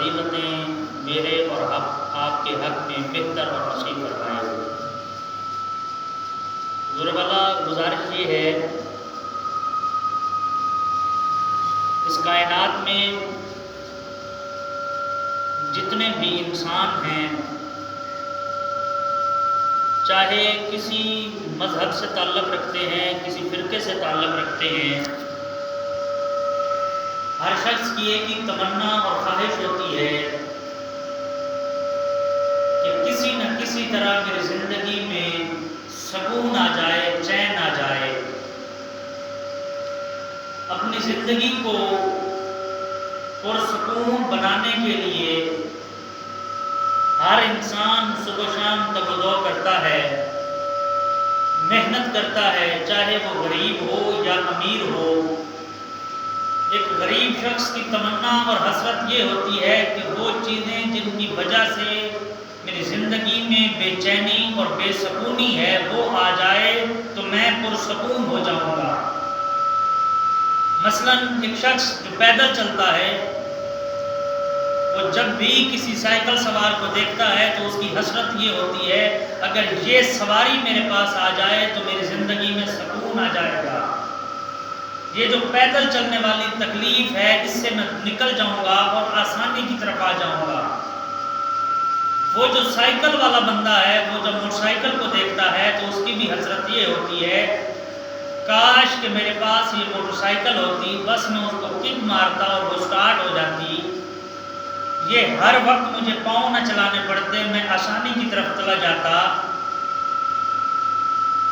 فضیلتیں میرے اور آپ کے حق میں بہتر اور نصیب فرمائے۔ حضور والا گزارش یہ ہے، اس کائنات میں جتنے بھی انسان ہیں، چاہے کسی مذہب سے تعلق رکھتے ہیں، کسی فرقے سے تعلق رکھتے ہیں، ہر شخص کی ایک ہی تمنا اور خواہش ہوتی ہے کہ کسی نہ کسی طرح میری زندگی میں سکون آ جائے، چین آ جائے۔ اپنی زندگی کو پرسکون بنانے کے لیے ہر انسان صبح و شام تگ و دو کرتا ہے، محنت کرتا ہے، چاہے وہ غریب ہو یا امیر ہو۔ ایک غریب شخص کی تمنا اور حسرت یہ ہوتی ہے کہ وہ چیزیں جن کی وجہ سے میری زندگی میں بے چینی اور بے سکونی ہے وہ آ جائے تو میں پرسکون ہو جاؤں گا۔ مثلا ایک شخص جو پیدل چلتا ہے، وہ جب بھی کسی سائیکل سوار کو دیکھتا ہے تو اس کی حسرت یہ ہوتی ہے اگر یہ سواری میرے پاس آ جائے تو میری زندگی میں سکون آ جائے گا۔ یہ جو پیدل چلنے والی تکلیف ہے اس سے میں نکل جاؤں گا اور آسانی کی طرف آ جاؤں گا۔ وہ جو سائیکل والا بندہ ہے، وہ جب موٹر سائیکل کو دیکھتا ہے تو اس کی بھی حسرت یہ ہوتی ہے کاش کہ میرے پاس یہ موٹر سائیکل ہوتی، بس میں اس کو کک مارتا اور وہ سٹارٹ ہو جاتی، یہ ہر وقت مجھے پاؤں نہ چلانے پڑتے، میں آسانی کی طرف چلا جاتا۔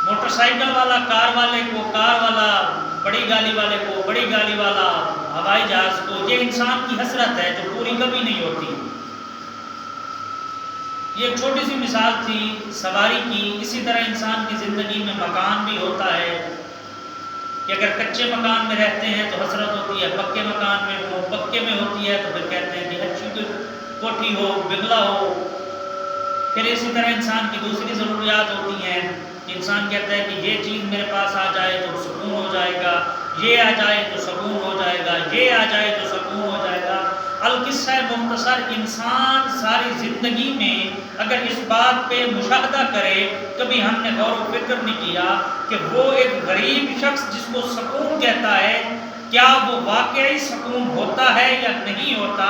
موٹر سائیکل والا کار والے کو، کار والا بڑی گاڑی والے کو، بڑی گاڑی والا ہوائی جہاز کو، یہ انسان کی حسرت ہے جو پوری کبھی نہیں ہوتی۔ یہ ایک چھوٹی سی مثال تھی سواری کی۔ اسی طرح انسان کی زندگی میں مکان بھی ہوتا ہے کہ اگر کچے مکان میں رہتے ہیں تو حسرت ہوتی ہے، پکے مکان میں ہو، پکے میں ہوتی ہے تو پھر کہتے ہیں کہ اچھی کوٹھی ہو، بنگلہ ہو۔ پھر اسی طرح انسان کی دوسری ضروریات ہوتی ہیں کہ انسان کہتا ہے کہ یہ چیز میرے پاس آ جائے تو سکون ہو جائے گا، یہ آ جائے تو سکون ہو جائے گا، یہ آ جائے تو سکون ہو جائے گا۔ القصہ مختصر، انسان ساری زندگی میں اگر اس بات پہ مشاہدہ کرے، کبھی ہم نے غور و فکر نہیں کیا کہ وہ ایک غریب شخص جس کو سکون کہتا ہے، کیا وہ واقعی سکون ہوتا ہے یا نہیں ہوتا؟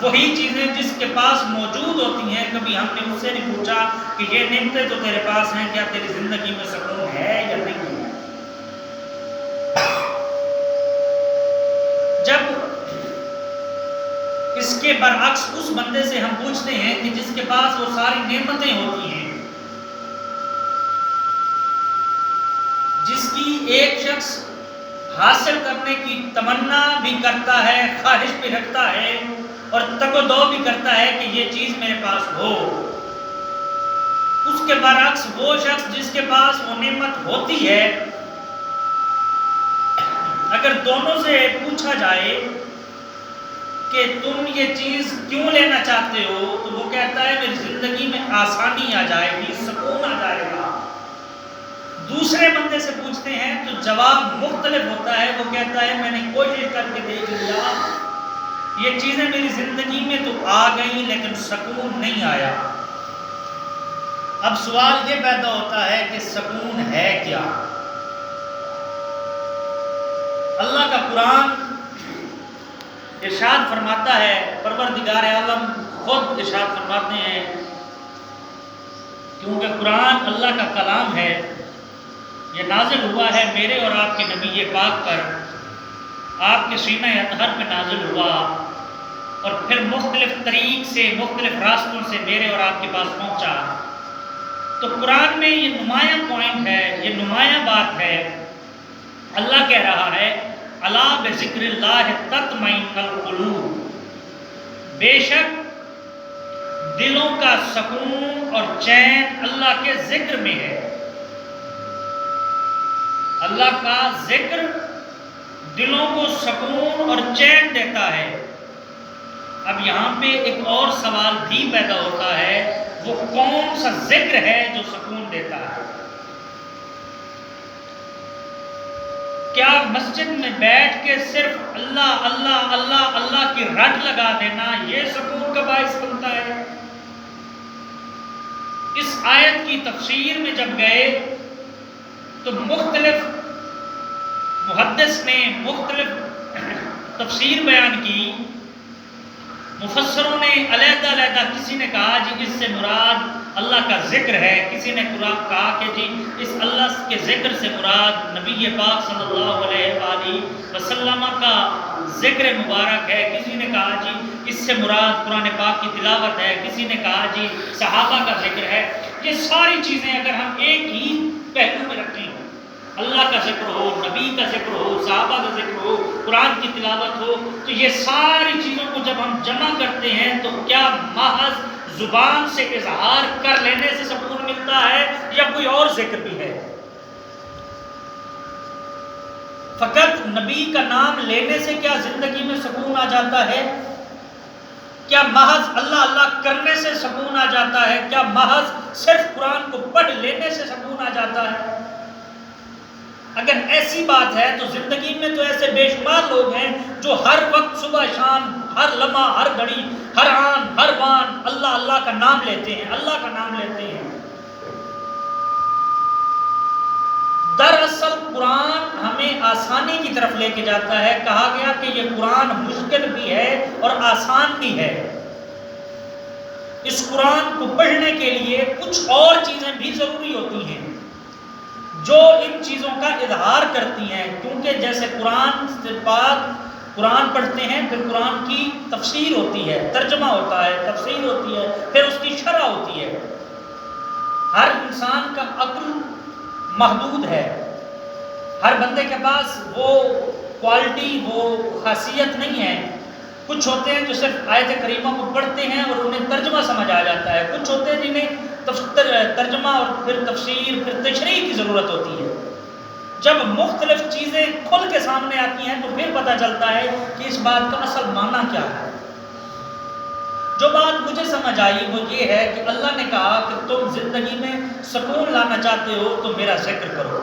وہی چیزیں جس کے پاس موجود ہوتی ہیں، کبھی ہم نے اس سے نہیں پوچھا کہ یہ نعمتیں تو تیرے پاس ہیں، کیا تیری زندگی میں سکون ہے یا نہیں ہے؟ جب اس کے برعکس اس بندے سے ہم پوچھتے ہیں کہ جس کے پاس وہ ساری نعمتیں ہوتی ہیں، جس کی ایک شخص حاصل کرنے کی تمنا بھی کرتا ہے، خواہش بھی رکھتا ہے اور تگ و دو بھی کرتا ہے کہ یہ چیز میرے پاس ہو، اس کے برعکس وہ شخص جس کے پاس وہ نعمت ہوتی ہے، اگر دونوں سے پوچھا جائے کہ تم یہ چیز کیوں لینا چاہتے ہو تو وہ کہتا ہے میری زندگی میں آسانی آ جائے گی، سکون آ جائے گا۔ دوسرے بندے سے پوچھتے ہیں تو جواب مختلف ہوتا ہے، وہ کہتا ہے میں نے کوشش کر کے دیکھ لیا، یہ چیزیں میری زندگی میں تو آ گئی لیکن سکون نہیں آیا۔ اب سوال یہ پیدا ہوتا ہے کہ سکون ہے کیا؟ اللہ کا قرآن ارشاد فرماتا ہے، پروردگار عالم خود ارشاد فرماتے ہیں، کیونکہ قرآن اللہ کا کلام ہے، یہ نازل ہوا ہے میرے اور آپ کے نبی پاک پر، آپ کے سینہ اطہر پہ نازل ہوا اور پھر مختلف طریق سے، مختلف راستوں سے میرے اور آپ کے پاس پہنچا۔ تو قرآن میں یہ نمایاں پوائنٹ ہے، یہ نمایاں بات ہے۔ اللہ کہہ رہا ہے الا بذکر اللہ تطمئن القلوب، بے شک دلوں کا سکون اور چین اللہ کے ذکر میں ہے۔ اللہ کا ذکر دلوں کو سکون اور چین دیتا ہے۔ اب یہاں پہ ایک اور سوال بھی پیدا ہوتا ہے، وہ کون سا ذکر ہے جو سکون دیتا ہے؟ کیا مسجد میں بیٹھ کے صرف اللہ اللہ اللہ اللہ کی رٹ لگا دینا یہ سکون کا باعث بنتا ہے؟ اس آیت کی تفسیر میں جب گئے تو مختلف محدث نے مختلف تفسیر بیان کی، مفسروں نے علیحدہ علیحدہ، کسی نے کہا جی اس سے مراد اللہ کا ذکر ہے، کسی نے کہا کہ جی اس اللہ کے ذکر سے مراد نبی پاک صلی اللہ علیہ وآلہ وسلم کا ذکر مبارک ہے، کسی نے کہا جی اس سے مراد قرآن پاک کی تلاوت ہے، کسی نے کہا جی صحابہ کا ذکر ہے۔ یہ ساری چیزیں اگر ہم ایک ہی پہلو میں رکھیں، اللہ کا ذکر ہو، نبی کا ذکر ہو، صحابہ کا ذکر ہو، قرآن کی تلاوت ہو، تو یہ ساری چیزوں کو جب ہم جمع کرتے ہیں تو کیا محض زبان سے اظہار کر لینے سے سکون ملتا ہے یا کوئی اور ذکر بھی ہے؟ فقط نبی کا نام لینے سے کیا زندگی میں سکون آ جاتا ہے؟ کیا محض اللہ اللہ کرنے سے سکون آ جاتا ہے؟ کیا محض صرف قرآن کو پڑھ لینے سے سکون آ جاتا ہے؟ اگر ایسی بات ہے تو زندگی میں تو ایسے بے شمار لوگ ہیں جو ہر وقت صبح شام ہر لمحہ ہر گھڑی ہر آن ہر بان اللہ اللہ کا نام لیتے ہیں، اللہ کا نام لیتے ہیں۔ دراصل قرآن ہمیں آسانی کی طرف لے کے جاتا ہے۔ کہا گیا کہ یہ قرآن مشکل بھی ہے اور آسان بھی ہے۔ اس قرآن کو پڑھنے کے لیے کچھ اور چیزیں بھی ضروری ہوتی ہیں جو ان چیزوں کا اظہار کرتی ہیں، کیونکہ جیسے قرآن سے بعد قرآن پڑھتے ہیں، پھر قرآن کی تفسیر ہوتی ہے، ترجمہ ہوتا ہے، تفسیر ہوتی ہے، پھر اس کی شرح ہوتی ہے۔ ہر انسان کا عقل محدود ہے، ہر بندے کے پاس وہ کوالٹی وہ خاصیت نہیں ہے۔ کچھ ہوتے ہیں جو صرف آیت کریمہ کو پڑھتے ہیں اور انہیں ترجمہ سمجھ آ جاتا ہے، کچھ ہوتے ہیں جنہیں ترجمہ اور پھر تفسیر پھر تشریح کی ضرورت ہوتی ہے۔ جب مختلف چیزیں کھل کے سامنے آتی ہیں تو پھر پتہ چلتا ہے کہ اس بات کا اصل معنی کیا ہے۔ جو بات مجھے سمجھ آئی وہ یہ ہے کہ اللہ نے کہا کہ تم زندگی میں سکون لانا چاہتے ہو تو میرا ذکر کرو۔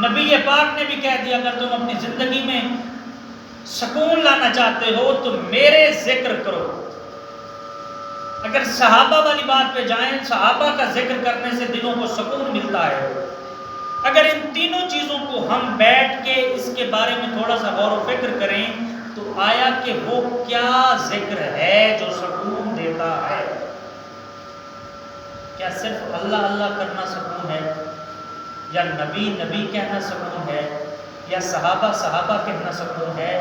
نبی پاک نے بھی کہہ دیا اگر تم اپنی زندگی میں سکون لانا چاہتے ہو تو میرے ذکر کرو۔ اگر صحابہ والی بات پہ جائیں، صحابہ کا ذکر کرنے سے دلوں کو سکون ملتا ہے۔ اگر ان تینوں چیزوں کو ہم بیٹھ کے اس کے بارے میں تھوڑا سا غور و فکر کریں تو آیا کہ وہ کیا ذکر ہے جو سکون دیتا ہے؟ کیا صرف اللہ اللہ کرنا سکون ہے، یا نبی نبی کہنا سکون ہے، یا صحابہ صحابہ کہنا سکون ہے؟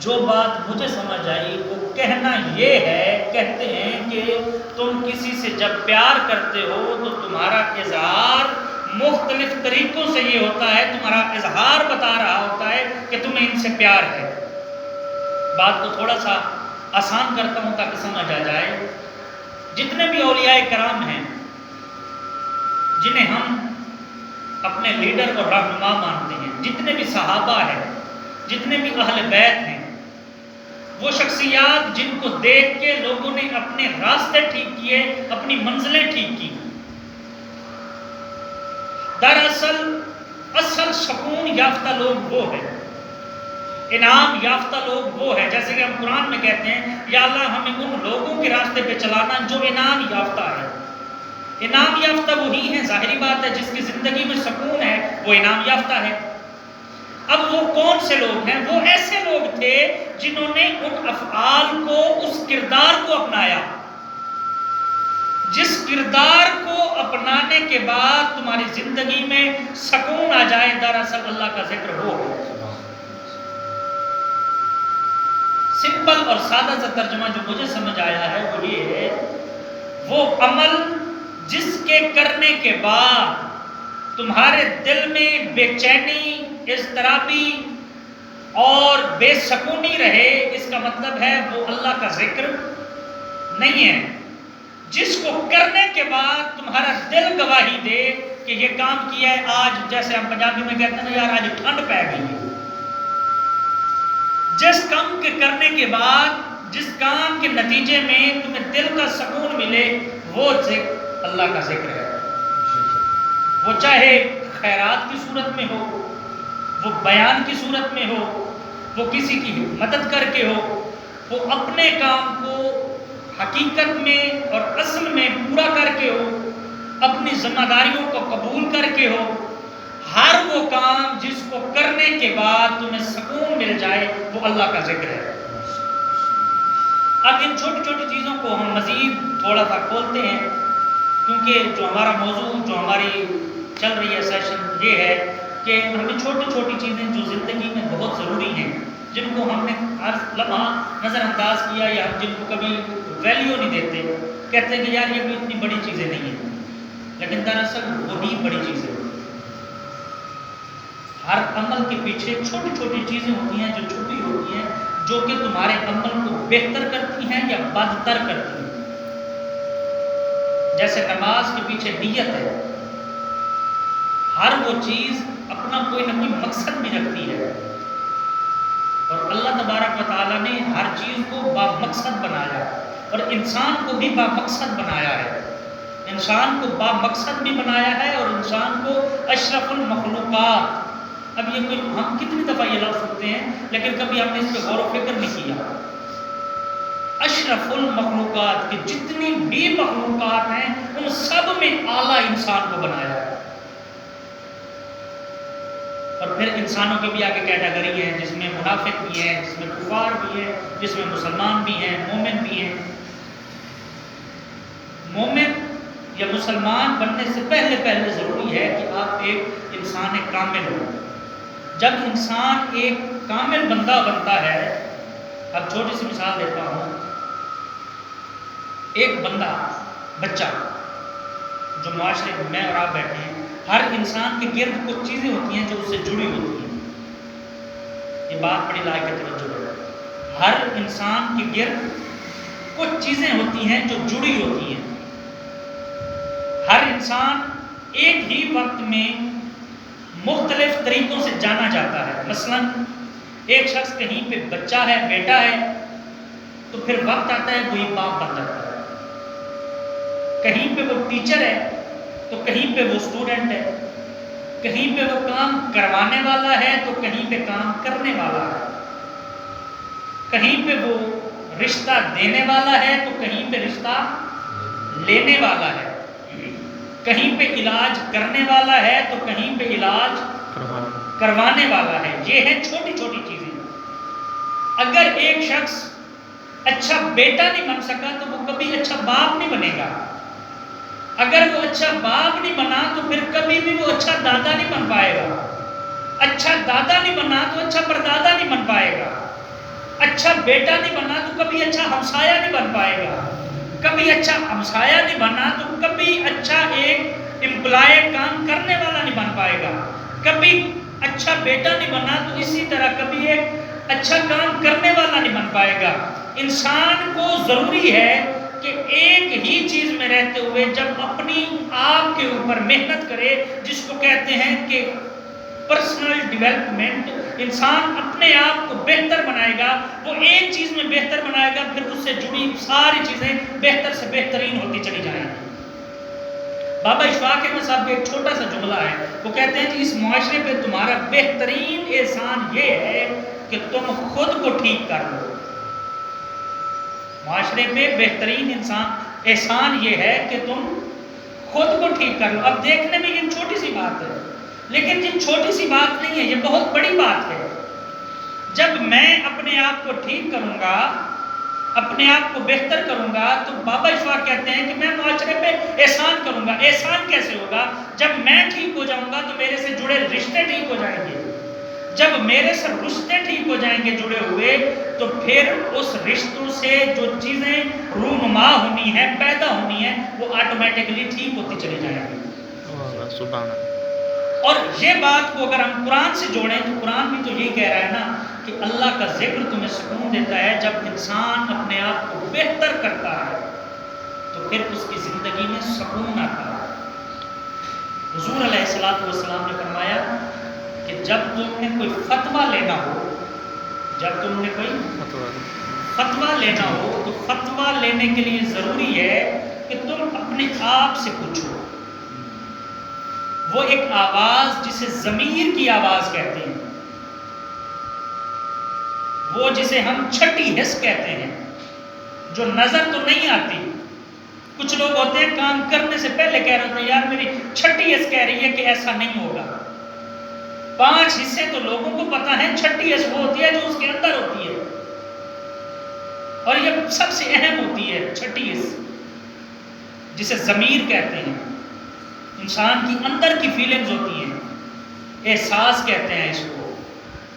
جو بات مجھے سمجھ آئی وہ کہنا یہ ہے، کہتے ہیں کہ تم کسی سے جب پیار کرتے ہو تو تمہارا اظہار مختلف طریقوں سے یہ ہوتا ہے، تمہارا اظہار بتا رہا ہوتا ہے کہ تمہیں ان سے پیار ہے۔ بات کو تھوڑا سا آسان کرتا ہوں تاکہ سمجھ آ جائے۔ جتنے بھی اولیاء کرام ہیں جنہیں ہم اپنے لیڈر اور رہنما مانتے ہیں، جتنے بھی صحابہ ہیں، جتنے بھی اہل بیت ہیں، وہ شخصیات جن کو دیکھ کے لوگوں نے اپنے راستے ٹھیک کیے، اپنی منزلیں ٹھیک کی، دراصل اصل سکون یافتہ لوگ وہ ہیں، انعام یافتہ لوگ وہ ہیں۔ جیسے کہ ہم قرآن میں کہتے ہیں یا اللہ ہمیں ان لوگوں کے راستے پہ چلانا جو انعام یافتہ ہے۔ انعام یافتہ وہی ہیں، ظاہری بات ہے، جس کی زندگی میں سکون ہے وہ انعام یافتہ ہے۔ اب وہ کون سے لوگ ہیں؟ وہ ایسے لوگ تھے جنہوں نے ان افعال کو، اس کردار کو اپنایا جس کردار کو اپنانے کے بعد تمہاری زندگی میں سکون آ جائے، دراصل اللہ کا ذکر ہو۔ سمپل اور سادہ سا ترجمہ جو مجھے سمجھ آیا ہے وہ یہ ہے، وہ عمل جس کے کرنے کے بعد تمہارے دل میں بے چینی، اضطرابی اور بے سکونی رہے، اس کا مطلب ہے وہ اللہ کا ذکر نہیں ہے۔ جس کو کرنے کے بعد تمہارا دل گواہی دے کہ یہ کام کیا ہے، آج جیسے ہم پنجابی میں کہتے ہیں یار آج ٹھنڈ پہ گئی ہے۔ جس کام کے کرنے کے بعد، جس کام کے نتیجے میں تمہیں دل کا سکون ملے، وہ ذکر اللہ کا ذکر ہے۔ وہ چاہے خیرات کی صورت میں ہو، وہ بیان کی صورت میں ہو، وہ کسی کی مدد کر کے ہو، وہ اپنے کام کو حقیقت میں اور اصل میں پورا کر کے ہو، اپنی ذمہ داریوں کو قبول کر کے ہو، ہر وہ کام جس کو کرنے کے بعد تمہیں سکون مل جائے وہ اللہ کا ذکر ہے۔ اب ان چھوٹی چھوٹی چیزوں کو ہم مزید تھوڑا سا کھولتے ہیں، کیونکہ جو ہمارا موضوع، جو ہماری چل رہی ہے سیشن، یہ ہے کہ ہمیں چھوٹی چھوٹی چیزیں جو زندگی میں بہت ضروری ہیں، جن کو ہم نے ہر لمحہ نظر انداز کیا یا ہم جن کو کبھی ویلیو نہیں دیتے، کہتے ہیں کہ یار یہ کوئی اتنی بڑی چیزیں نہیں ہیں، لیکن دراصل وہی بڑی چیزیں ہیں۔ ہر عمل کے پیچھے چھوٹی چھوٹی چیزیں ہوتی ہیں جو چھوٹی ہوتی ہیں، جو کہ تمہارے عمل کو بہتر کرتی ہیں یا بدتر کرتی ہیں۔ جیسے نماز کے پیچھے نیت ہے، ہر وہ چیز اپنا کوئی نہ کوئی مقصد بھی رکھتی ہے، اور اللہ تبارک و تعالیٰ نے ہر چیز کو با مقصد بنایا، اور انسان کو بھی با مقصد بنایا ہے۔ انسان کو با مقصد بھی بنایا ہے اور انسان کو اشرف المخلوقات۔ اب یہ کوئی ہم کتنی دفعہ یہ لفظ سنتے ہیں، لیکن کبھی ہم نے اس پہ غور و فکر نہیں کیا۔ اشرف المخلوقات کی جتنی بھی مخلوقات ہیں ان سب میں اعلیٰ انسان کو بنایا ہے۔ اور پھر انسانوں کی بھی آگے کیٹیگری ہے، جس میں منافق بھی ہیں، جس میں کفار بھی ہیں، جس میں مسلمان بھی ہیں، مومن بھی ہیں۔ مومن یا مسلمان بننے سے پہلے ضروری ہے کہ آپ ایک انسان کامل ہو۔ جب انسان ایک کامل بندہ بنتا ہے، اب چھوٹی سی مثال دیتا ہوں، ایک بچہ جو معاشرے میں اور آپ بیٹھے ہیں، ہر انسان کے گرد کچھ چیزیں ہوتی ہیں جو اس سے جڑی ہوتی ہیں۔ یہ بات بڑی لائق توجہ ہے۔ ہر انسان کے گرد کچھ چیزیں ہوتی ہیں جو جڑی ہوتی ہیں۔ ہر انسان ایک ہی وقت میں مختلف طریقوں سے جانا جاتا ہے۔ مثلا ایک شخص کہیں پہ بچہ ہے، بیٹا ہے، تو پھر وقت آتا ہے وہی باپ بن جاتا ہے۔ کہیں پہ وہ ٹیچر ہے تو کہیں پہ وہ اسٹوڈنٹ ہے، کہیں پہ وہ کام کروانے والا ہے تو کہیں پہ کام کرنے والا ہے، کہیں پہ وہ رشتہ دینے والا ہے تو کہیں پہ رشتہ لینے والا ہے، کہیں پہ علاج کرنے والا ہے تو کہیں پہ علاج کروانے والا ہے۔ یہ ہیں چھوٹی چھوٹی چیزیں۔ اگر ایک شخص اچھا بیٹا نہیں بن سکا تو وہ کبھی اچھا باپ نہیں بنے گا۔ اگر وہ اچھا باپ نہیں بنا تو پھر کبھی بھی وہ اچھا دادا نہیں بن پائے گا۔ اچھا دادا نہیں بنا تو اچھا پردادا نہیں بن پائے گا۔ اچھا بیٹا نہیں بنا تو کبھی اچھا ہمسایہ نہیں بن پائے گا۔ کبھی اچھا ہمسایہ نہیں بنا تو کبھی اچھا ایک امپلائی کام کرنے والا نہیں بن پائے گا۔ کبھی اچھا بیٹا نہیں بنا تو اسی طرح کبھی ایک اچھا کام کرنے والا نہیں بن پائے گا۔ انسان کو ضروری ہے کہ ایک ہی چیز میں رہتے ہوئے جب اپنی آپ کے اوپر محنت کرے، جس کو کہتے ہیں کہ پرسنل ڈیولپمنٹ، انسان اپنے آپ کو بہتر بنائے گا، وہ ایک چیز میں بہتر بنائے گا، پھر اس سے جڑی ساری چیزیں بہتر سے بہترین ہوتی چلی جائیں گی۔ بابا اشفاق احمد صاحب کا ایک چھوٹا سا جملہ ہے، وہ کہتے ہیں کہ اس معاشرے پہ تمہارا بہترین احسان یہ ہے کہ تم خود کو ٹھیک کر لو۔ معاشرے پہ بہترین احسان یہ ہے کہ تم خود کو ٹھیک کر لو۔ اب دیکھنے میں یہ چھوٹی سی بات ہے، لیکن یہ چھوٹی سی بات نہیں ہے، یہ بہت بڑی بات ہے۔ جب میں اپنے آپ کو ٹھیک کروں گا، اپنے آپ کو بہتر کروں گا، تو بابا اشفاق کہتے ہیں کہ میں معاشرے پہ احسان کروں گا۔ احسان کیسے ہوگا؟ جب میں ٹھیک ہو جاؤں گا تو میرے سے جڑے رشتے ٹھیک ہو جائیں گے۔ جب میرے سے رشتے ٹھیک ہو جائیں گے جڑے ہوئے، تو پھر اس رشتوں سے جو چیزیں رونما ہونی ہیں، پیدا ہونی ہیں، وہ آٹومیٹکلی ٹھیک ہوتی چلی جائیں گی۔ سبحان اللہ۔ اور یہ بات کو اگر ہم قرآن سے جوڑیں تو قرآن بھی تو یہی کہہ رہا ہے نا کہ اللہ کا ذکر تمہیں سکون دیتا ہے۔ جب انسان اپنے آپ کو بہتر کرتا ہے تو پھر اس کی زندگی میں سکون آتا ہے۔ حضور علیہ السلام نے فرمایا کہ جب تم نے کوئی فتویٰ لینا ہو، جب تم نے کوئی فتویٰ لینا ہو تو فتویٰ لینے کے لیے ضروری ہے کہ تم اپنے آپ سے پوچھو۔ وہ ایک آواز جسے ضمیر کی آواز کہتے ہیں، وہ جسے ہم چھٹی حس کہتے ہیں، جو نظر تو نہیں آتی. کچھ لوگ ہوتے ہیں کام کرنے سے پہلے کہہ رہے ہوتے ہیں یار میری چھٹی حس کہہ رہی ہے کہ ایسا نہیں ہوگا. 5 حصے تو لوگوں کو پتا ہے، چھٹی حس وہ ہوتی ہے جو اس کے اندر ہوتی ہے، اور یہ سب سے اہم ہوتی ہے چھٹی حص، جسے ضمیر کہتے ہیں. انسان کی اندر کی فیلنگز ہوتی ہیں، احساس کہتے ہیں اس کو،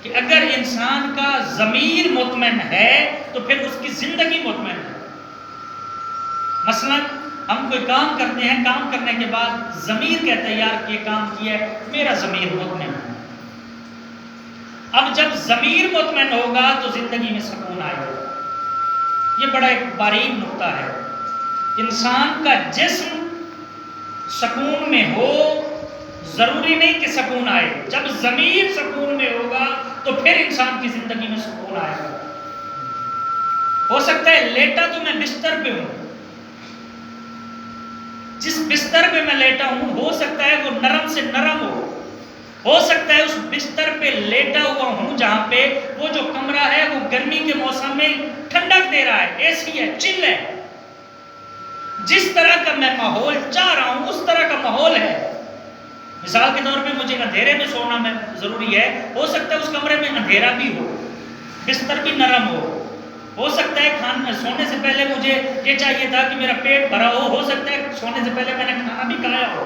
کہ اگر انسان کا ضمیر مطمئن ہے تو پھر اس کی زندگی مطمئن ہے. مثلا ہم کوئی کام کرتے ہیں، کام کرنے کے بعد ضمیر کہتا ہے یار یہ کام کیا ہے، میرا ضمیر مطمئن ہے. اب جب ضمیر مطمئن ہوگا تو زندگی میں سکون آئے گا. یہ بڑا ایک باریک نقطہ ہے. انسان کا جسم سکون میں ہو ضروری نہیں کہ سکون آئے. جب ضمیر سکون میں ہوگا تو پھر انسان کی زندگی میں سکون آئے گا. ہو سکتا ہے لیٹا تو میں بستر پہ ہوں، جس بستر پہ میں لیٹا ہوں ہو سکتا ہے وہ نرم سے نرم ہو سکتا ہے اس بستر پہ لیٹا ہوا ہوں جہاں پہ وہ جو کمرہ ہے وہ گرمی کے موسم میں ٹھنڈک دے رہا ہے، اے سی ہے، چل ہے. جس طرح کا میں ماحول چاہ رہا ہوں اس طرح کا ماحول ہے. مثال کے طور پہ مجھے اندھیرے میں سونا میں ضروری ہے، ہو سکتا ہے اس کمرے میں اندھیرا بھی ہو، بستر بھی نرم ہو سکتا ہے سونے سے پہلے مجھے یہ چاہیے تھا کہ میرا پیٹ بھرا ہو سکتا ہے سونے سے پہلے میں نے کھانا بھی کھایا ہو.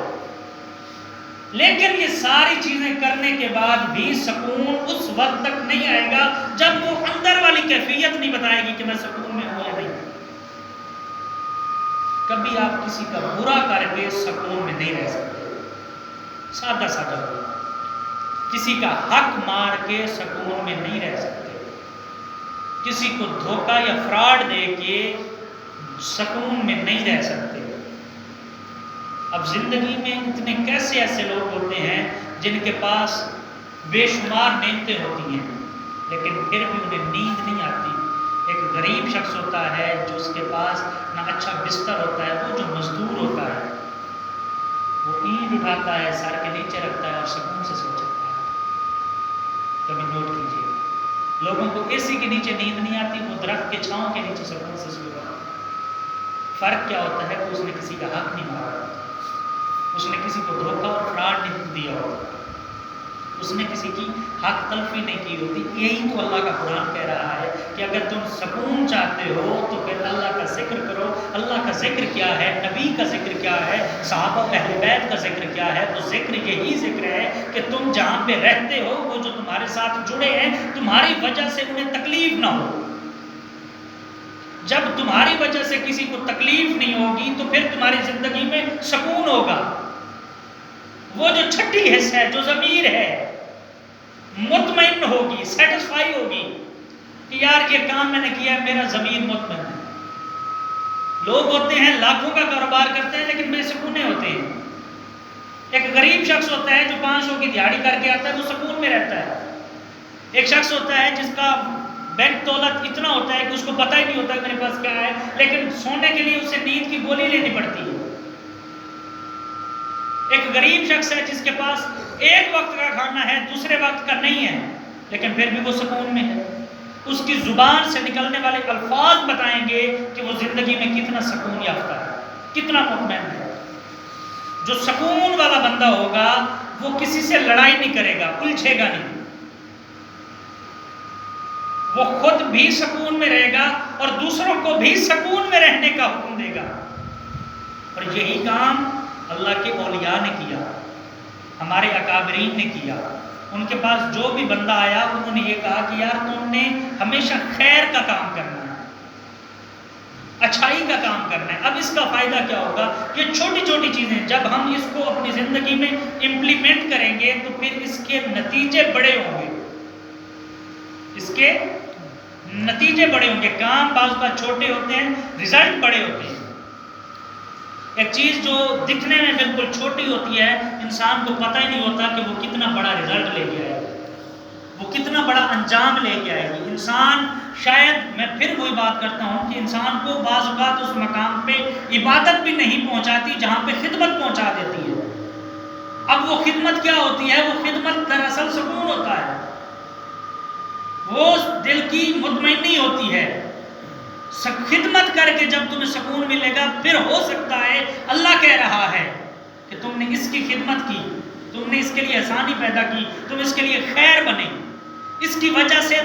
لیکن یہ ساری چیزیں کرنے کے بعد بھی سکون اس وقت تک نہیں آئے گا جب وہ اندر والی کیفیت نہیں بتائے گی کہ میں سکون میں ہوں یا نہیں. کبھی آپ کسی کا برا کر کے سکون میں نہیں رہ سکتے. سادہ سادہ کسی کا حق مار کے سکون میں نہیں رہ سکتے. کسی کو دھوکہ یا فراڈ دے کے سکون میں نہیں رہ سکتے. اب زندگی میں اتنے کیسے ایسے لوگ ہوتے ہیں جن کے پاس بے شمار نعمتیں ہوتی ہیں لیکن پھر بھی انہیں نیند نہیں آتی. ایک غریب شخص ہوتا ہے جو اس کے پاس نہ اچھا بستر ہوتا ہے، وہ جو مزدور ہوتا ہے وہ اینٹ اٹھاتا ہے، سر کے نیچے رکھتا ہے اور سکون سے سو جاتا ہے. کبھی نوٹ کیجیے، لوگوں کو اے سی کے نیچے نیند نہیں آتی، وہ درخت کے چھاؤں کے نیچے سکون سے سو جاتا ہے. فرق کیا ہوتا ہے کہ اس نے کسی کا حق نہیں مارا، اس نے کسی کو دھوکہ اور فراڈ نہیں دیا ہوتا، اس نے کسی کی حق تلفی نہیں کی ہوتی. یہی تو اللہ کا قرآن کہہ رہا ہے کہ اگر تم سکون چاہتے ہو تو پھر اللہ کا ذکر کرو. اللہ کا ذکر کیا ہے، نبی کا ذکر کیا ہے، صحابہ اہل بیت کا ذکر کیا ہے؟ تو ذکر یہی ذکر ہے کہ تم جہاں پہ رہتے ہو وہ جو تمہارے ساتھ جڑے ہیں تمہاری وجہ سے انہیں تکلیف نہ ہو. جب تمہاری وجہ سے کسی کو تکلیف نہیں ہوگی تو پھر تمہاری زندگی میں سکون ہوگا. وہ جو چھٹی حص ہے، جو ضمیر ہے، مطمئن ہوگی، سیٹسفائی ہوگی کہ یار یہ کام میں نے کیا ہے، میرا ضمیر مطمئن ہے. لوگ ہوتے ہیں لاکھوں کا کاروبار کرتے ہیں لیکن بے سکونے ہوتے ہیں. ایک غریب شخص ہوتا ہے جو 500 کی دیہاڑی کر کے آتا ہے، وہ سکون میں رہتا ہے. ایک شخص ہوتا ہے جس کا بینک دولت اتنا ہوتا ہے کہ اس کو پتہ ہی نہیں ہوتا ہے میرے پاس کیا ہے، لیکن سونے کے لیے اسے نیند کی گولی لینی پڑتی ہے. ایک غریب شخص ہے جس کے پاس ایک وقت کا کھانا ہے، دوسرے وقت کا نہیں ہے، لیکن پھر بھی وہ سکون میں ہے. اس کی زبان سے نکلنے والے الفاظ بتائیں گے کہ وہ زندگی میں کتنا سکون یافتہ ہے، کتنا مطمئن ہے. جو سکون والا بندہ ہوگا وہ کسی سے لڑائی نہیں کرے گا، الجھے گا نہیں. وہ خود بھی سکون میں رہے گا اور دوسروں کو بھی سکون میں رہنے کا حکم دے گا. اور یہی کام اللہ کے اولیاء نے کیا، ہمارے اکابرین نے کیا. ان کے پاس جو بھی بندہ آیا انہوں نے یہ کہا کہ یار تم نے ہمیشہ خیر کا کام کرنا ہے، اچھائی کا کام کرنا ہے. اب اس کا فائدہ کیا ہوگا؟ یہ چھوٹی چھوٹی چیزیں جب ہم اس کو اپنی زندگی میں امپلیمنٹ کریں گے تو پھر اس کے نتیجے بڑے ہوں گے. اس کے نتیجے بڑے ہوں گے. کام بعض کا چھوٹے ہوتے ہیں، رزلٹ بڑے ہوتے ہیں. ایک چیز جو دکھنے میں بالکل چھوٹی ہوتی ہے انسان کو پتہ ہی نہیں ہوتا کہ وہ کتنا بڑا رزلٹ لے کے آئے گی، وہ کتنا بڑا انجام لے کے آئے گی. انسان شاید، میں پھر وہی بات کرتا ہوں کہ انسان کو بعض اوقات اس مقام پہ عبادت بھی نہیں پہنچاتی جہاں پہ خدمت پہنچا دیتی ہے. اب وہ خدمت کیا ہوتی ہے؟ وہ خدمت دراصل سکون ہوتا ہے. وہ دل کی مطمئنی ہوتی ہے. خدمت کر کے جب تمہیں سکون ملے گا، پھر ہو سکتا ہے اللہ کہہ رہا ہے کہ تم نے اس کی خدمت کی، تم نے اس کے لیے آسانی پیدا کی، تم اس کے لیے خیر بنے، اس کی وجہ سے،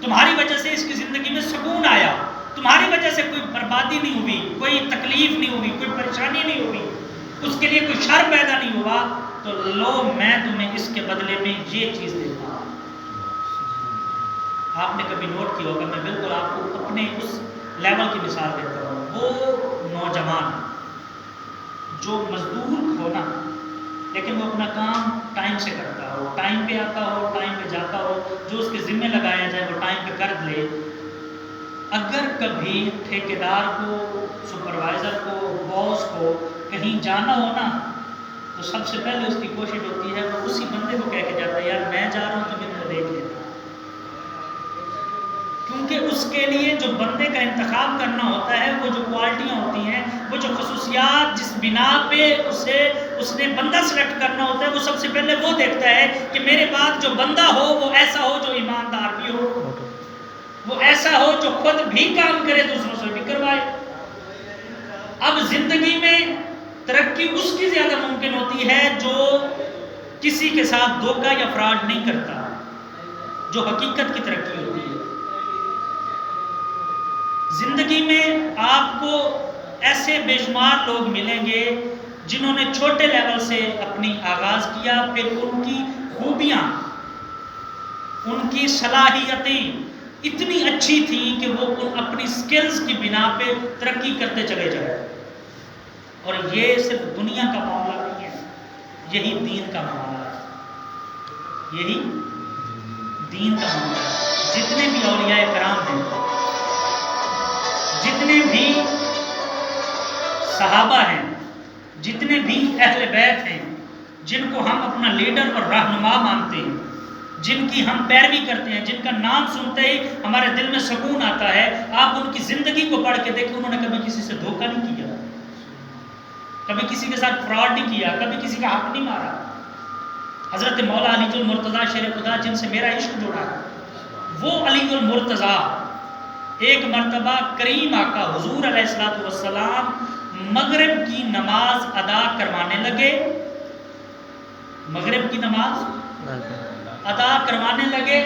تمہاری وجہ سے اس کی زندگی میں سکون آیا، تمہاری وجہ سے کوئی بربادی نہیں ہوئی، کوئی تکلیف نہیں ہوئی، کوئی پریشانی نہیں ہوئی، اس کے لیے کوئی شر پیدا نہیں ہوا، تو لو میں تمہیں اس کے بدلے میں یہ چیز دیتا ہوں. آپ نے کبھی نوٹ کیا ہوگا، میں بالکل آپ کو اپنے اس لیول کی مثال دیتا ہوں. وہ نوجوان جو مزدور ہو نا، لیکن وہ اپنا کام ٹائم سے کرتا ہو، ٹائم پہ آتا ہو، ٹائم پہ جاتا ہو، جو اس کے ذمہ لگایا جائے وہ ٹائم پہ کر لے. اگر کبھی ٹھیکیدار کو، سپروائزر کو، باس کو کہیں جانا ہو نا، تو سب سے پہلے اس کی کوشش ہوتی ہے وہ اسی بندے کو کہہ کے جاتا ہے یار میں جا رہا ہوں تو میرے کو دیکھ لینا. کیونکہ اس کے لیے جو بندے کا انتخاب کرنا ہوتا ہے، وہ جو کوالٹیاں ہوتی ہیں، وہ جو خصوصیات جس بنا پہ اس نے بندہ سلیکٹ کرنا ہوتا ہے، وہ سب سے پہلے وہ دیکھتا ہے کہ میرے بعد جو بندہ ہو وہ ایسا ہو جو ایماندار بھی ہو، وہ ایسا ہو جو خود بھی کام کرے، دوسروں سے بھی کروائے. اب زندگی میں ترقی اس کی زیادہ ممکن ہوتی ہے جو کسی کے ساتھ دھوکہ یا فراڈ نہیں کرتا، جو حقیقت کی ترقی ہوتی ہے. زندگی میں آپ کو ایسے بے شمار لوگ ملیں گے جنہوں نے چھوٹے لیول سے اپنی آغاز کیا، پھر ان کی خوبیاں، ان کی صلاحیتیں اتنی اچھی تھیں کہ وہ اپنی سکلز کی بنا پہ ترقی کرتے چلے جائیں. اور یہ صرف دنیا کا معاملہ نہیں ہے، یہی دین کا معاملہ ہے، یہی دین کا معاملہ ہے. جتنے بھی اولیاء کرام ہیں، جتنے بھی صحابہ ہیں، جتنے بھی اہل بیت ہیں، جن کو ہم اپنا لیڈر اور رہنما مانتے ہیں، جن کی ہم پیروی کرتے ہیں، جن کا نام سنتے ہی ہمارے دل میں سکون آتا ہے، آپ ان کی زندگی کو پڑھ کے دیکھیں، انہوں نے کبھی کسی سے دھوکہ نہیں کیا، کبھی کسی کے ساتھ فراڈ نہیں کیا، کبھی کسی کا حق نہیں مارا. حضرت مولا علی المرتضیٰ شیر خدا جن سے میرا عشق جڑا ہے، وہ علی المرتضیٰ ایک مرتبہ کریم آقا حضور علیہ السلام مغرب کی نماز ادا کروانے لگے، مغرب کی نماز ادا کروانے لگے،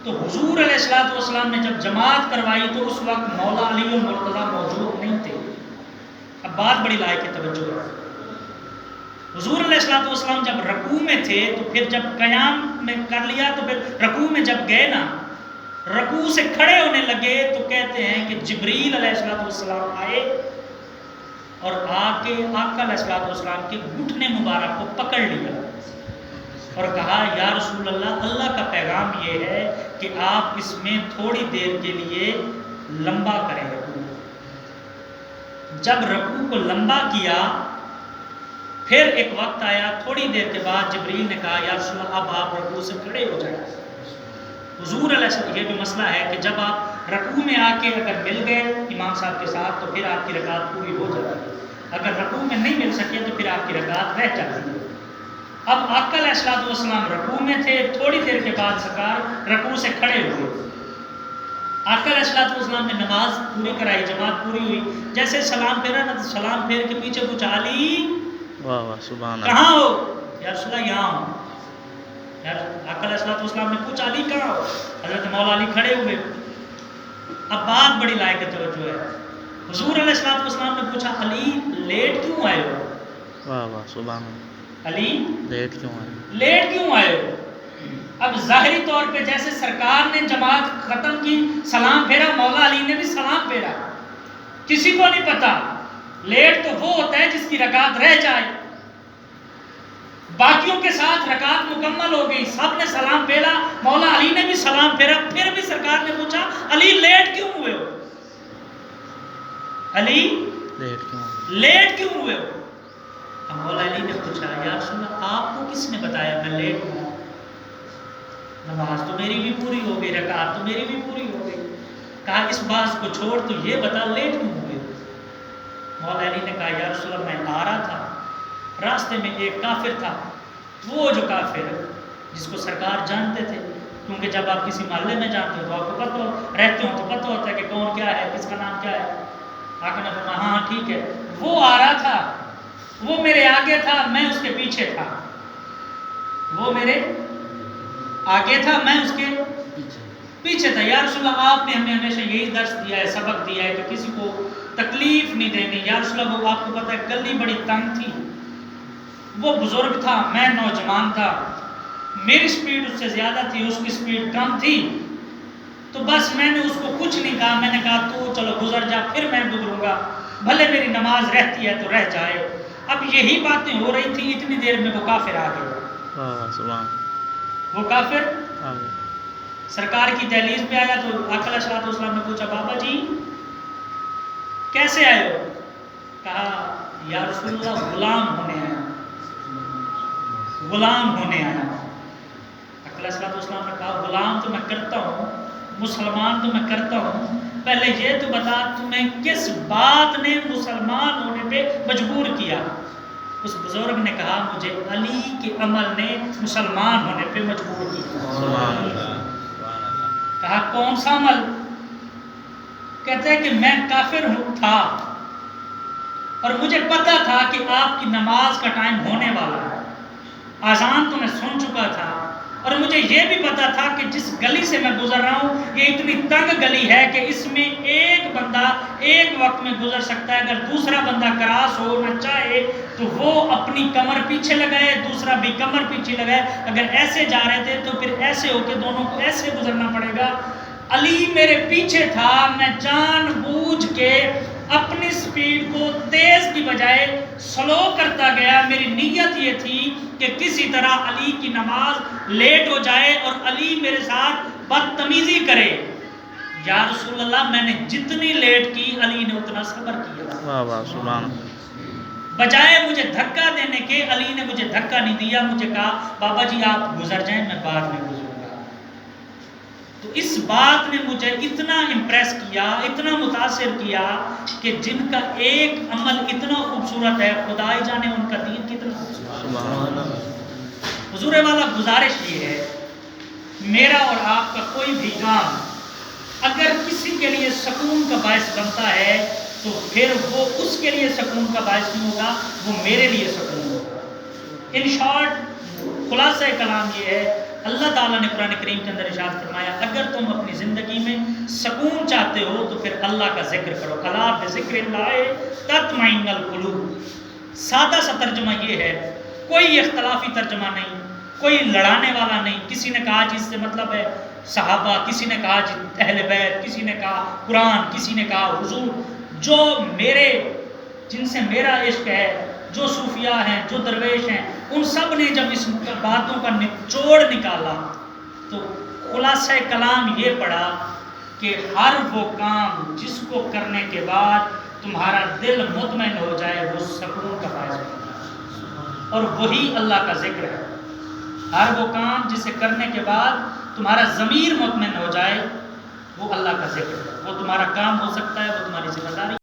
تو حضور علیہ السلام نے جب جماعت کروائی تو اس وقت مولا علی المرتضیٰ موجود نہیں تھے. اب بات بڑی لائق توجہ ہے. حضور علیہ السلام جب رکوع میں تھے تو پھر جب قیام میں کر لیا تو پھر رکوع میں جب گئے نا، رکوع سے کھڑے ہونے لگے تو کہتے ہیں کہ جبریل علیہ السلام آئے اور آ کے آقا علیہ السلام کے گھٹنے مبارک کو پکڑ لیا اور کہا یا رسول اللہ، اللہ کا پیغام یہ ہے کہ آپ اس میں تھوڑی دیر کے لیے لمبا کریں رکوع. جب رکوع کو لمبا کیا، پھر ایک وقت آیا تھوڑی دیر کے بعد جبریل نے کہا یا رسول اللہ اب آپ رکوع سے کھڑے ہو جائیں. حضور علیہ السلام، یہ بھی مسئلہ ہے کہ جب آپ رکوع میں آ کے اگر مل گئے امام صاحب کے ساتھ تو پھر آپ کی رکعت پوری ہو جاتی ہے، اگر رکوع میں نہیں مل سکے تو پھر آپ کی رکعت رہ جاتی ہے. اب آقا علیہ السلام رکوع میں تھے، تھوڑی دیر کے بعد سرکار رکوع سے کھڑے ہوئے. آقا علیہ السلام نے نماز پوری کرائی، جماعت پوری ہوئی، جیسے سلام پھیرا نا تو سلام پھیر کے پیچھے پوچھا علی واہ واہ سبحان کہاں ہو؟ یا رسول اللہ یہاں ہوں. آقا علیہ السلام نے پوچھا علی کہاں ہو؟ حضرت مولا علی کھڑے ہوئے. اب بات بڑی لائق توجہ ہے. حضور علیہ السلام نے پوچھا علی لیٹ کیوں آئے ہو؟ واہ واہ سبحان اللہ. علی لیٹ کیوں آئے؟ لیٹ کیوں آئے ہو؟ اب ظاہری طور پہ جیسے سرکار نے جماعت ختم کی، سلام پھیرا، مولا علی نے بھی سلام پھیرا. کسی کو نہیں پتا، لیٹ تو وہ ہوتا ہے جس کی رکعت رہ جائے. باقیوں کے ساتھ رکعت مکمل ہو گئی، سب نے سلام پھیرا، مولا علی نے بھی سلام پھیرا، پھر بھی سرکار نے پوچھا علی لیٹ کیوں ہوئے ہو؟ علی لیٹ کیوں ہوئے ہو؟ اب مولا علی نے پوچھا یا رسول اللہ آپ کو کس نے بتایا میں لیٹ ہوں؟ نماز تو میری بھی پوری ہو گئی، رکعت تو میری بھی پوری ہو گئی. کہا اس بات کو چھوڑ تو یہ بتا لیٹ کیوں ہوئے؟ مولا علی نے کہا یا رسول اللہ میں آ رہا تھا، راستے میں ایک کافر تھا، وہ جو کافر جس کو سرکار جانتے تھے، کیونکہ جب آپ کسی محلے میں جاتے ہو تو آپ کو رہتے ہو تو پتہ ہوتا ہے کہ کون کیا ہے، کس کا نام کیا ہے۔ آقا نے فرمایا ہاں ٹھیک ہے، وہ آ رہا تھا، وہ میرے آگے تھا، میں اس کے پیچھے تھا، وہ میرے آگے تھا، میں اس کے پیچھے تھا۔ یا رسول اللہ آپ نے ہمیں ہمیشہ یہی درس دیا ہے، سبق دیا ہے کہ کسی کو تکلیف نہیں دینی۔ یا رسول اللہ وہ آپ کو پتہ ہے گلی بڑی تنگ تھی، وہ بزرگ تھا، میں نوجوان تھا، میری سپیڈ اس سے زیادہ تھی، اس کی سپیڈ کم تھی، تو بس میں نے اس کو کچھ نہیں کہا، میں نے کہا تو چلو گزر جا، پھر میں گزروں گا، بھلے میری نماز رہتی ہے تو رہ جائے۔ اب یہی باتیں ہو رہی تھی، اتنی دیر میں وہ کافر آ گئے، واہ واہ سبحان وہ کافر آگے سرکار کی دہلیز پہ آیا تو آقا علیہ الصلوۃ والسلام نے پوچھا بابا جی کیسے آئے ہو؟ کہا یا رسول اللہ غلام ہونے آیا، غلام ہونے آیا۔ آقا علیہ الصلوۃ والسلام نے کہا غلام تو میں کرتا ہوں، مسلمان تو میں کرتا ہوں، پہلے یہ تو بتا تمہیں کس بات نے مسلمان ہونے پہ مجبور کیا؟ اس بزرگ نے کہا مجھے علی کے عمل نے مسلمان ہونے پہ مجبور کیا۔ سبحان اللہ کہا کون سا عمل؟ کہتے ہیں کہ میں کافر تھا اور مجھے پتا تھا کہ آپ کی نماز کا ٹائم ہونے والا ہے، اذان تو میں سن چکا تھا، اور مجھے یہ بھی پتا تھا کہ جس گلی سے میں گزر رہا ہوں یہ اتنی تنگ گلی ہے کہ اس میں ایک بندہ ایک وقت میں گزر سکتا ہے، اگر دوسرا بندہ کراس ہونا چاہے تو وہ اپنی کمر پیچھے لگائے، دوسرا بھی کمر پیچھے لگائے، اگر ایسے جا رہے تھے تو پھر ایسے ہو کے دونوں کو ایسے گزرنا پڑے گا۔ علی میرے پیچھے تھا، میں جان بوجھ کے اپنی سپیڈ کو تیز کی بجائے سلو کرتا گیا، میری نیت یہ تھی کہ کسی طرح علی کی نماز لیٹ ہو جائے اور علی میرے ساتھ بدتمیزی کرے۔ یا رسول اللہ میں نے جتنی لیٹ کی علی نے اتنا صبر کیا، واہ واہ سبحان اللہ بجائے مجھے دھکا دینے کے علی نے مجھے دھکا نہیں دیا، مجھے کہا بابا جی آپ گزر جائیں میں بعد میں گزروں گا۔ تو اس بات نے مجھے اتنا امپریس کیا، اتنا متاثر کیا کہ جن کا ایک عمل اتنا خوبصورت ہے، خدا ہی جانے ان کا دین کتنا خوبصورت ہے۔ سبحان اللہ حضور والا گزارش یہ ہے، میرا اور آپ کا کوئی بھی کام اگر کسی کے لیے سکون کا باعث بنتا ہے تو پھر وہ اس کے لیے سکون کا باعث نہیں ہوگا، وہ میرے لیے سکون ہوگا۔ ان شارٹ خلاصہ کلام یہ ہے، اللہ تعالیٰ نے قرآن کریم کے اندر ارشاد فرمایا اگر تم اپنی زندگی میں سکون چاہتے ہو تو پھر اللہ کا ذکر کرو، الا بذکر اللہ تطمئن القلوب۔ سادہ سا ترجمہ یہ ہے، کوئی اختلافی ترجمہ نہیں، کوئی لڑانے والا نہیں، کسی نے کہا جس سے مطلب ہے صحابہ، کسی نے کہا اہل بیت، کسی نے کہا قرآن، کسی نے کہا حضور، جو میرے جن سے میرا عشق ہے، جو صوفیاء ہیں، جو درویش ہیں، ان سب نے جب اس باتوں کا نچوڑ نکالا تو خلاصہ کلام یہ پڑا کہ ہر وہ کام جس کو کرنے کے بعد تمہارا دل مطمئن ہو جائے وہ سکون کا باعث بنتا ہے، اور وہی اللہ کا ذکر ہے۔ ہر وہ کام جسے کرنے کے بعد تمہارا ضمیر مطمئن ہو جائے وہ اللہ کا ذکر ہے، وہ تمہارا کام ہو سکتا ہے، وہ تمہاری ذمہ داری